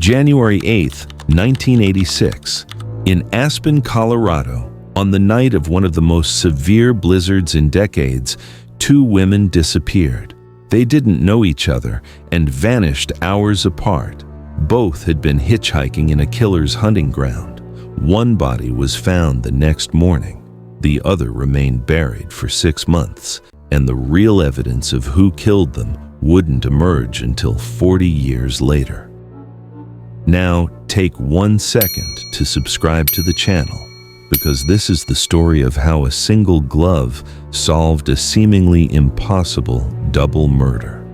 January 8, 1986. In Aspen, Colorado, on the night of one of the most severe blizzards in decades, two women disappeared. They didn't know each other and vanished hours apart. Both had been hitchhiking in a killer's hunting ground. One body was found the next morning. The other remained buried for 6 months, and the real evidence of who killed them wouldn't emerge until 40 years later. Now, take 1 second to subscribe to the channel, because this is the story of how a single glove solved a seemingly impossible double murder.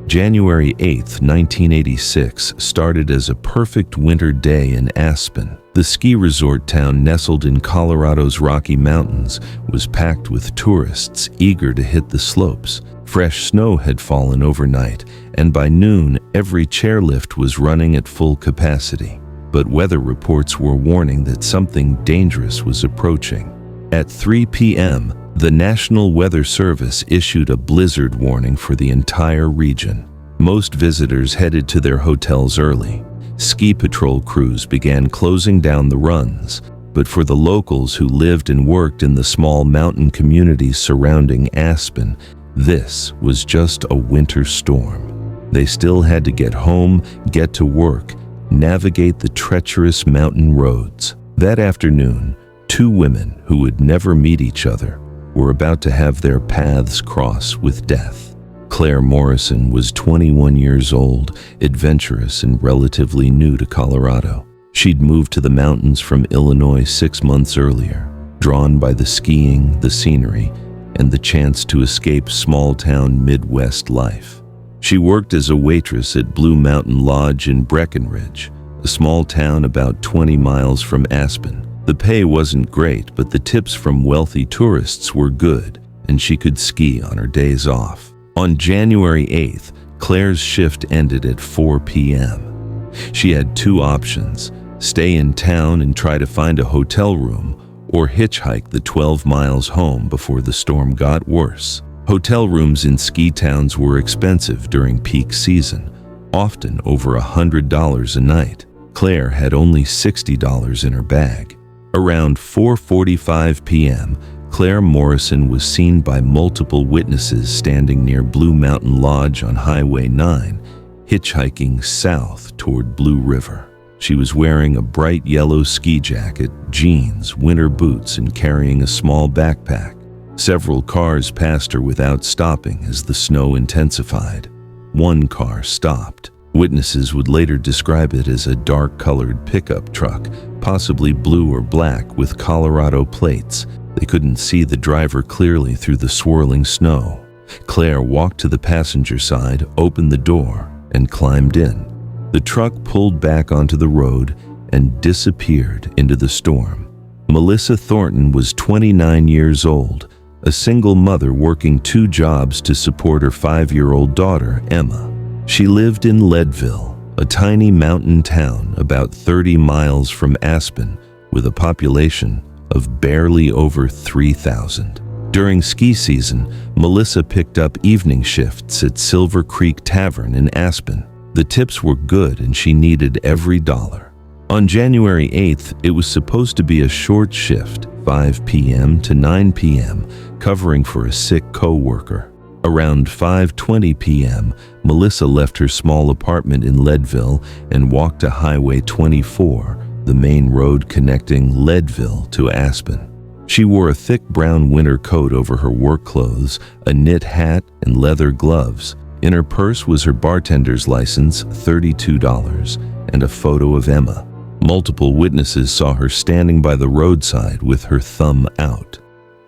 January 8, 1986 started as a perfect winter day in Aspen. The ski resort town nestled in Colorado's Rocky Mountains was packed with tourists eager to hit the slopes. Fresh snow had fallen overnight, and by noon, every chairlift was running at full capacity. But weather reports were warning that something dangerous was approaching. At 3 p.m., the National Weather Service issued a blizzard warning for the entire region. Most visitors headed to their hotels early. Ski patrol crews began closing down the runs, but for the locals who lived and worked in the small mountain communities surrounding Aspen, this was just a winter storm. They still had to get home, get to work, navigate the treacherous mountain roads. That afternoon, two women who would never meet each other were about to have their paths cross with death. Claire Morrison was 21 years old, adventurous and relatively new to Colorado. She'd moved to the mountains from Illinois 6 months earlier, drawn by the skiing, the scenery, and the chance to escape small-town Midwest life. She worked as a waitress at Blue Mountain Lodge in Breckenridge, a small town about 20 miles from Aspen. The pay wasn't great, but the tips from wealthy tourists were good, and she could ski on her days off. On January 8th, Claire's shift ended at 4 p.m. She had two options: stay in town and try to find a hotel room, or hitchhike the 12 miles home before the storm got worse. Hotel rooms in ski towns were expensive during peak season, often over $100 a night. Claire had only $60 in her bag. Around 4:45 p.m., Claire Morrison was seen by multiple witnesses standing near Blue Mountain Lodge on Highway 9, hitchhiking south toward Blue River. She was wearing a bright yellow ski jacket, jeans, winter boots, and carrying a small backpack. Several cars passed her without stopping as the snow intensified. One car stopped. Witnesses would later describe it as a dark-colored pickup truck, possibly blue or black, with Colorado plates. They couldn't see the driver clearly through the swirling snow. Claire walked to the passenger side, opened the door, and climbed in. The truck pulled back onto the road and disappeared into the storm. Melissa Thornton was 29 years old, a single mother working 2 jobs to support her 5-year-old daughter, Emma. She lived in Leadville, a tiny mountain town about 30 miles from Aspen, with a population of barely over 3,000. During ski season, Melissa picked up evening shifts at Silver Creek Tavern in Aspen. The tips were good and she needed every dollar. On January 8th, it was supposed to be a short shift, 5 p.m. to 9 p.m., covering for a sick co-worker. Around 5:20 p.m., Melissa left her small apartment in Leadville and walked to Highway 24, the main road connecting Leadville to Aspen. She wore a thick brown winter coat over her work clothes, a knit hat, and leather gloves. In her purse was her bartender's license, $32, and a photo of Emma. Multiple witnesses saw her standing by the roadside with her thumb out.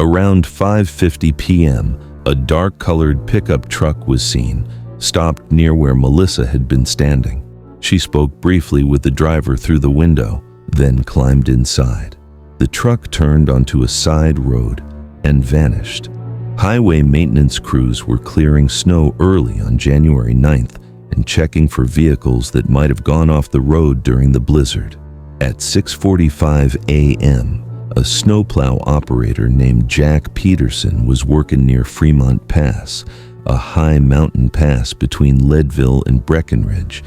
Around 5:50 p.m., a dark-colored pickup truck was seen, stopped near where Melissa had been standing. She spoke briefly with the driver through the window, then climbed inside. The truck turned onto a side road and vanished. Highway maintenance crews were clearing snow early on January 9th and checking for vehicles that might have gone off the road during the blizzard. At 6:45 a.m., a snowplow operator named Jack Peterson was working near Fremont Pass, a high mountain pass between Leadville and Breckenridge,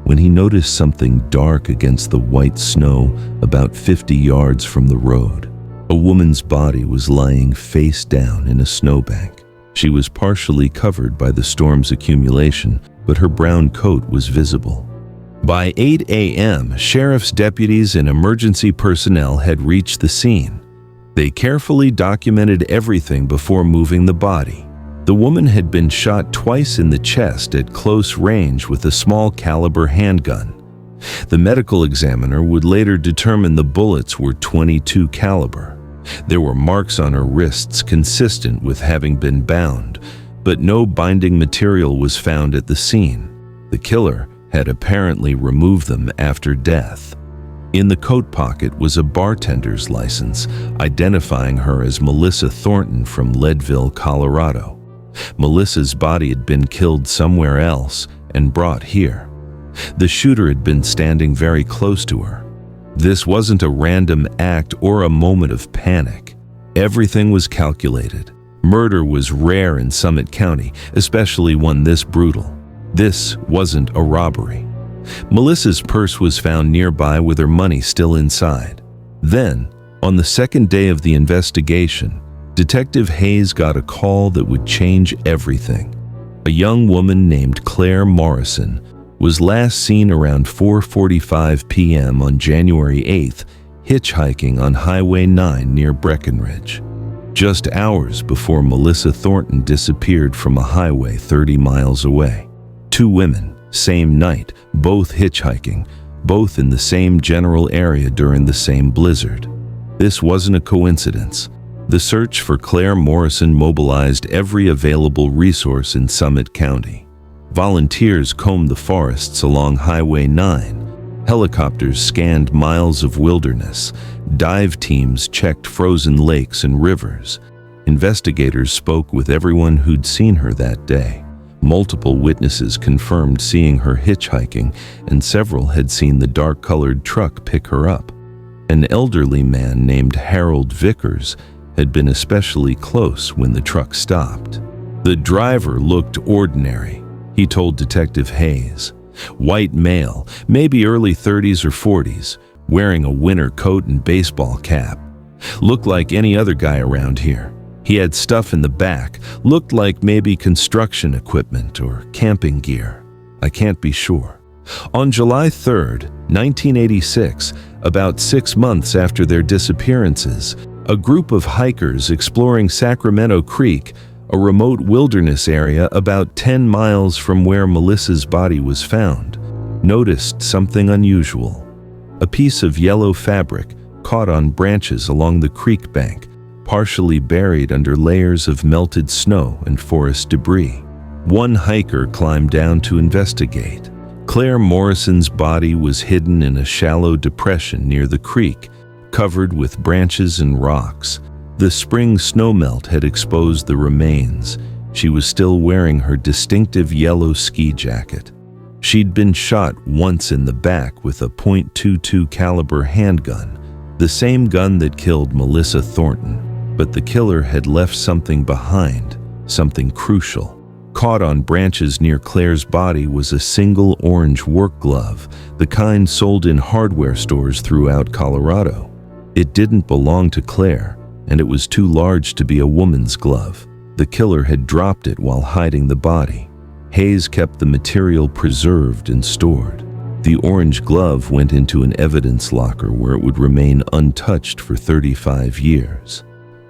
when he noticed something dark against the white snow about 50 yards from the road. A woman's body was lying face down in a snowbank. She was partially covered by the storm's accumulation, but her brown coat was visible. By 8 a.m., sheriff's deputies and emergency personnel had reached the scene. They carefully documented everything before moving the body. The woman had been shot twice in the chest at close range with a small caliber handgun. The medical examiner would later determine the bullets were .22 caliber. There were marks on her wrists consistent with having been bound, but no binding material was found at the scene. The killer had apparently removed them after death. In the coat pocket was a bartender's license, identifying her as Melissa Thornton from Leadville, Colorado. Melissa's body had been killed somewhere else and brought here. The shooter had been standing very close to her. This wasn't a random act or a moment of panic. Everything was calculated. Murder was rare in Summit County, especially one this brutal. This wasn't a robbery. Melissa's purse was found nearby with her money still inside. Then, on the second day of the investigation, Detective Hayes got a call that would change everything. A young woman named Claire Morrison was last seen around 4:45 p.m. on January 8th, hitchhiking on Highway 9 near Breckenridge. Just hours before Melissa Thornton disappeared from a highway 30 miles away. Two women, same night, both hitchhiking, both in the same general area during the same blizzard. This wasn't a coincidence. The search for Claire Morrison mobilized every available resource in Summit County. Volunteers combed the forests along Highway 9. Helicopters scanned miles of wilderness. Dive teams checked frozen lakes and rivers. Investigators spoke with everyone who'd seen her that day. Multiple witnesses confirmed seeing her hitchhiking, and several had seen the dark-colored truck pick her up. An elderly man named Harold Vickers had been especially close when the truck stopped. The driver looked ordinary, he told Detective Hayes. White male, maybe early 30s or 40s, wearing a winter coat and baseball cap. Looked like any other guy around here. He had stuff in the back, looked like maybe construction equipment or camping gear. I can't be sure. On July 3rd, 1986, about 6 months after their disappearances, a group of hikers exploring Sacramento Creek, a remote wilderness area about 10 miles from where Melissa's body was found, noticed something unusual. A piece of yellow fabric caught on branches along the creek bank, partially buried under layers of melted snow and forest debris. One hiker climbed down to investigate. Claire Morrison's body was hidden in a shallow depression near the creek, covered with branches and rocks. The spring snowmelt had exposed the remains. She was still wearing her distinctive yellow ski jacket. She'd been shot once in the back with a .22 caliber handgun, the same gun that killed Melissa Thornton. But the killer had left something behind, something crucial. Caught on branches near Claire's body was a single orange work glove, the kind sold in hardware stores throughout Colorado. It didn't belong to Claire, and it was too large to be a woman's glove. The killer had dropped it while hiding the body. Hayes kept the material preserved and stored. The orange glove went into an evidence locker where it would remain untouched for 35 years.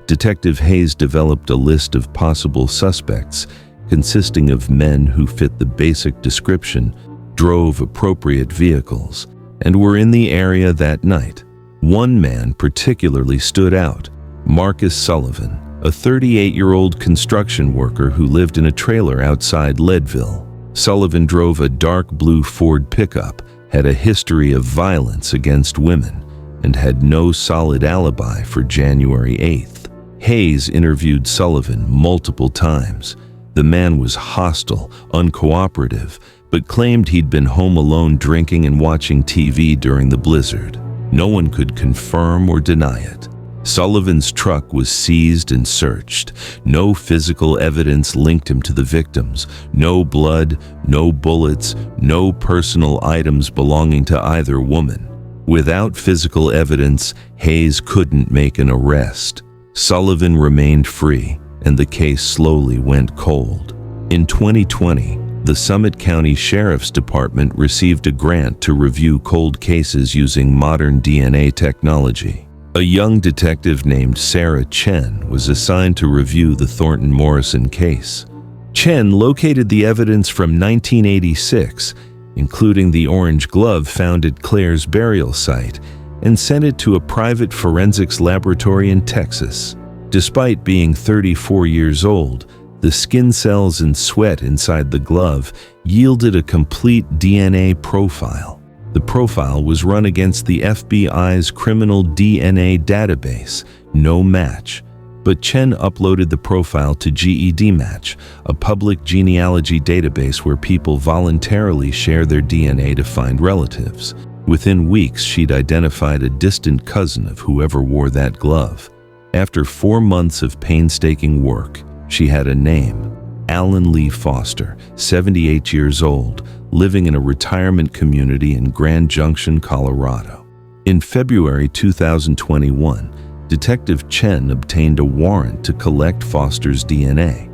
Detective Hayes developed a list of possible suspects consisting of men who fit the basic description, drove appropriate vehicles, and were in the area that night. One man particularly stood out, Marcus Sullivan, a 38-year-old construction worker who lived in a trailer outside Leadville. Sullivan drove a dark blue Ford pickup, had a history of violence against women, and had no solid alibi for January 8th. Hayes interviewed Sullivan multiple times. The man was hostile, uncooperative, but claimed he'd been home alone drinking and watching TV during the blizzard. No one could confirm or deny it. Sullivan's truck was seized and searched. No physical evidence linked him to the victims. No blood, no bullets, no personal items belonging to either woman. Without physical evidence, Hayes couldn't make an arrest. Sullivan remained free, and the case slowly went cold. In 2020, the Summit County Sheriff's Department received a grant to review cold cases using modern DNA technology. A young detective named Sarah Chen was assigned to review the Thornton Morrison case. Chen located the evidence from 1986, including the orange glove found at Claire's burial site, and sent it to a private forensics laboratory in Texas. Despite being 34 years old, the skin cells and sweat inside the glove yielded a complete DNA profile. The profile was run against the FBI's criminal DNA database, no match. But Chen uploaded the profile to GED Match, a public genealogy database where people voluntarily share their DNA to find relatives. Within weeks, she'd identified a distant cousin of whoever wore that glove. After 4 months of painstaking work, she had a name: Alan Lee Foster, 78 years old, living in a retirement community in Grand Junction, Colorado. In February 2021, Detective Chen obtained a warrant to collect Foster's DNA.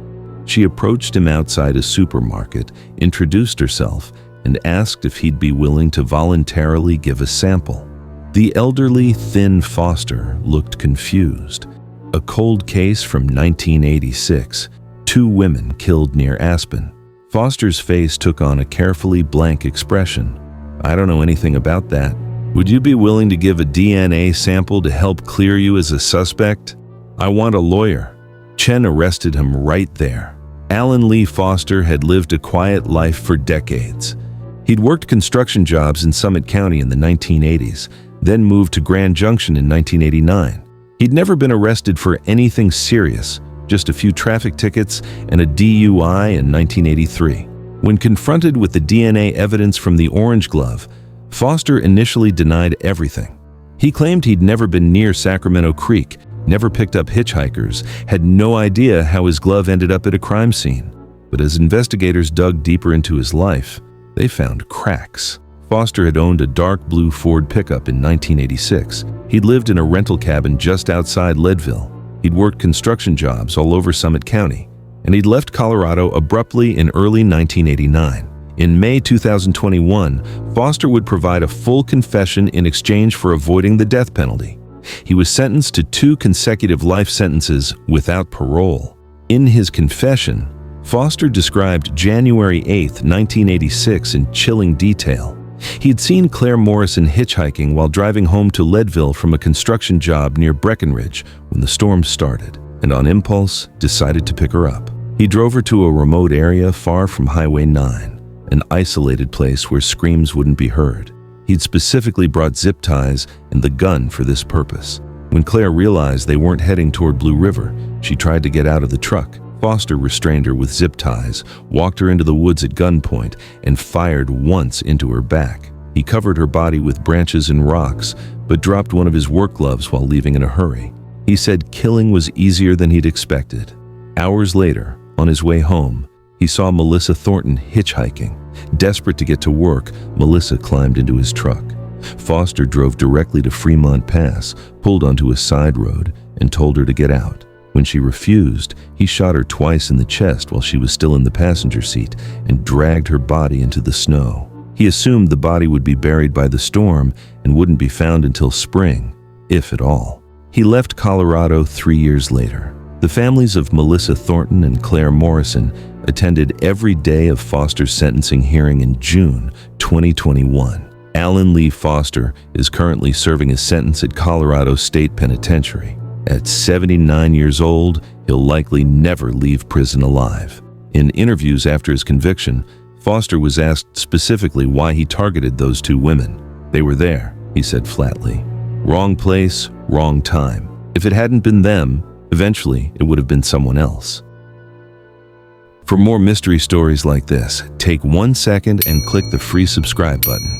She approached him outside a supermarket, introduced herself, and asked if he'd be willing to voluntarily give a sample. The elderly, thin Foster looked confused. A cold case from 1986, 2 women killed near Aspen. Foster's face took on a carefully blank expression. "I don't know anything about that. Would you be willing to give a DNA sample to help clear you as a suspect? I want a lawyer." Chen arrested him right there. Alan Lee Foster had lived a quiet life for decades. He'd worked construction jobs in Summit County in the 1980s, then moved to Grand Junction in 1989. He'd never been arrested for anything serious, just a few traffic tickets and a DUI in 1983. When confronted with the DNA evidence from the orange glove, Foster initially denied everything. He claimed he'd never been near Sacramento Creek, never picked up hitchhikers, had no idea how his glove ended up at a crime scene. But as investigators dug deeper into his life, they found cracks. Foster had owned a dark blue Ford pickup in 1986. He'd lived in a rental cabin just outside Leadville. He'd worked construction jobs all over Summit County, and he'd left Colorado abruptly in early 1989. In May 2021, Foster would provide a full confession in exchange for avoiding the death penalty. He was sentenced to 2 consecutive life sentences without parole. In his confession, Foster described January 8, 1986 in chilling detail. He had seen Claire Morrison hitchhiking while driving home to Leadville from a construction job near Breckenridge when the storm started, and on impulse, decided to pick her up. He drove her to a remote area far from Highway 9, an isolated place where screams wouldn't be heard. He'd specifically brought zip ties and the gun for this purpose. When Claire realized they weren't heading toward Blue River, she tried to get out of the truck. Foster restrained her with zip ties, walked her into the woods at gunpoint, and fired once into her back. He covered her body with branches and rocks, but dropped one of his work gloves while leaving in a hurry. He said killing was easier than he'd expected. Hours later, on his way home, he saw Melissa Thornton hitchhiking. Desperate to get to work, Melissa climbed into his truck. Foster drove directly to Fremont Pass, pulled onto a side road, and told her to get out. When she refused, he shot her twice in the chest while she was still in the passenger seat and dragged her body into the snow. He assumed the body would be buried by the storm and wouldn't be found until spring, if at all. He left Colorado 3 years later. The families of Melissa Thornton and Claire Morrison attended every day of Foster's sentencing hearing in June 2021. Alan Lee Foster is currently serving his sentence at Colorado State Penitentiary. At 79 years old, he'll likely never leave prison alive. In interviews after his conviction, Foster was asked specifically why he targeted those 2 women. "They were there," he said flatly. "Wrong place, wrong time. If it hadn't been them, eventually it would have been someone else." For more mystery stories like this, take 1 second and click the free subscribe button.